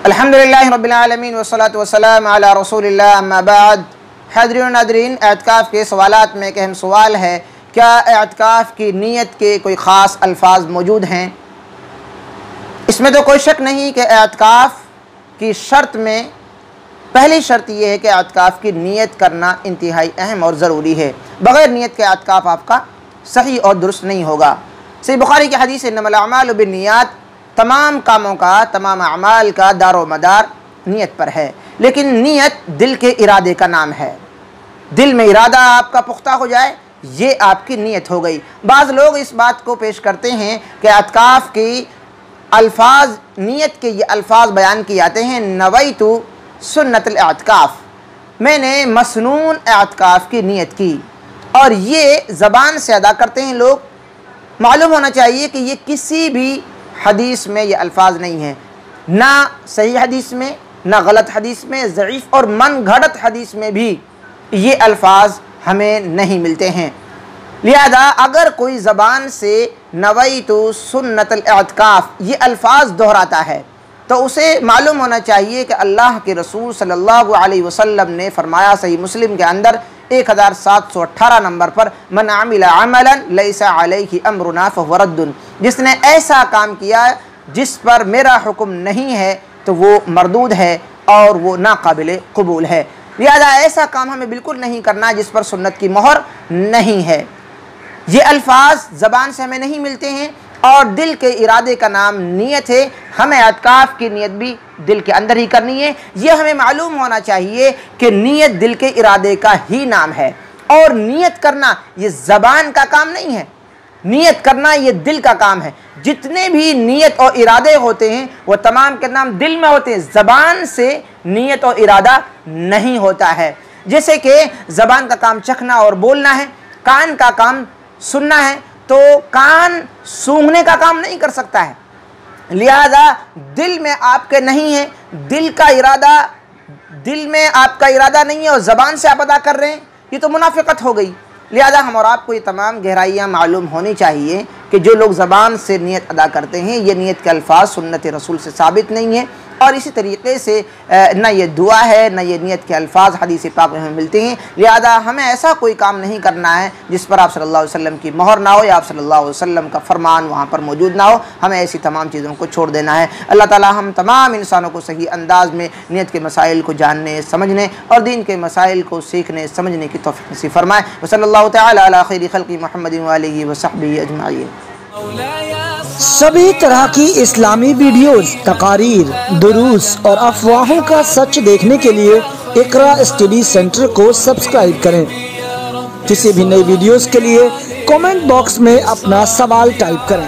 الحمدللہ رب العالمین والصلاة والسلام علی رسول اللہ اما بعد۔ حاضرین و ناظرین، اعتکاف کے سوالات میں ایک اہم سوال ہے، کیا اعتکاف کی نیت کے کوئی خاص الفاظ موجود ہیں؟ اس میں تو کوئی شک نہیں کہ اعتکاف کی شرط میں پہلی شرط یہ ہے کہ اعتکاف کی نیت کرنا انتہائی اہم اور ضروری ہے۔ بغیر نیت کے اعتکاف آپ کا صحیح اور درست نہیں ہوگا۔ صحیح بخاری کی حدیث انما الاعمال بالنیات، تمام کاموں کا، تمام اعمال کا دار و مدار نیت پر ہے، لیکن نیت دل کے ارادے کا نام ہے۔ دل میں ارادہ آپ کا پختہ ہو جائے، یہ آپ کی نیت ہو گئی۔ بعض لوگ اس بات کو پیش کرتے ہیں کہ اعتکاف کی الفاظ، نیت کے یہ الفاظ بیان کیے جاتے ہیں، نویت سنت الاعتکاف، میں نے مسنون اعتکاف کی نیت کی، اور یہ زبان سے ادا کرتے ہیں لوگ۔ معلوم ہونا چاہیے کہ یہ کسی بھی حدیث میں یہ الفاظ نہیں ہیں، نہ صحیح حدیث میں، نہ غلط حدیث میں، ضعیف اور من گھڑت حدیث میں بھی یہ الفاظ ہمیں نہیں ملتے ہیں۔ لہذا اگر کوئی زبان سے نویت سنت الاعتکاف یہ الفاظ دہراتا ہے تو اسے معلوم ہونا چاہیے کہ اللہ کے رسول صلی اللہ علیہ وسلم نے فرمایا صحیح مسلم کے اندر 1718 نمبر پر، من عمل عملا لیس علیہ امرنا فہو رد، جس نے ایسا کام کیا جس پر میرا حکم نہیں ہے تو وہ مردود ہے اور وہ ناقابل قبول ہے۔ لہذا ایسا کام ہمیں بالکل نہیں کرنا جس پر سنت کی مہر نہیں ہے۔ یہ الفاظ زبان سے ہمیں نہیں ملتے ہیں، اور دل کے ارادے کا نام نیت ہے۔ ہمیں اعتکاف کی نیت بھی دل کے اندر ہی کرنی ہے۔ یہ ہمیں معلوم ہونا چاہیے کہ نیت دل کے ارادے کا ہی نام ہے، اور نیت کرنا یہ زبان کا کام نہیں ہے، نیت کرنا یہ دل کا کام ہے۔ جتنے بھی نیت اور ارادے ہوتے ہیں وہ تمام کے نام دل میں ہوتے ہیں، زبان سے نیت اور ارادہ نہیں ہوتا ہے۔ جیسے کہ زبان کا کام چکھنا اور بولنا ہے، کان کا کام سننا ہے، تو کان سونگھنے کا کام نہیں کر سکتا ہے۔ لہذا دل میں آپ کے نہیں ہے، دل میں آپ کا ارادہ نہیں ہے اور زبان سے آپ ادا کر رہے ہیں، یہ تو منافقت ہو گئی۔ لہذا ہم اور آپ کو یہ تمام گہرائیاں معلوم ہونی چاہیے کہ جو لوگ زبان سے نیت ادا کرتے ہیں، یہ نیت کے الفاظ سنت رسول سے ثابت نہیں ہے، اور اسی طریقے سے نہ یہ دعا ہے نہ یہ نیت کے الفاظ حدیث پاک میں ہمیں ملتے ہیں۔ لہذا ہمیں ایسا کوئی کام نہیں کرنا ہے جس پر آپ صلی اللہ علیہ وسلم کی مہر نہ ہو یا آپ صلی اللہ علیہ وسلم کا فرمان وہاں پر موجود نہ ہو۔ ہمیں ایسی تمام چیزوں کو چھوڑ دینا ہے۔ اللہ تعالی ہم تمام انسانوں کو صحیح انداز میں نیت کے مسائل کو جاننے، سمجھنے اور دین کے مسائل کو سیکھنے سمجھنے کی توفیق نصیب فرمائے۔ وصلی اللہ تعالی علی خیر خلق محمد وآلہ وصحبہ اجمعین۔ سبھی طرح کی اسلامی ویڈیوز، تقاریر، دروس اور افواہوں کا سچ دیکھنے کے لیے اقرا اسٹڈی سینٹر کو سبسکرائب کریں۔ کسی بھی نئی ویڈیوز کے لیے کامنٹ باکس میں اپنا سوال ٹائپ کریں۔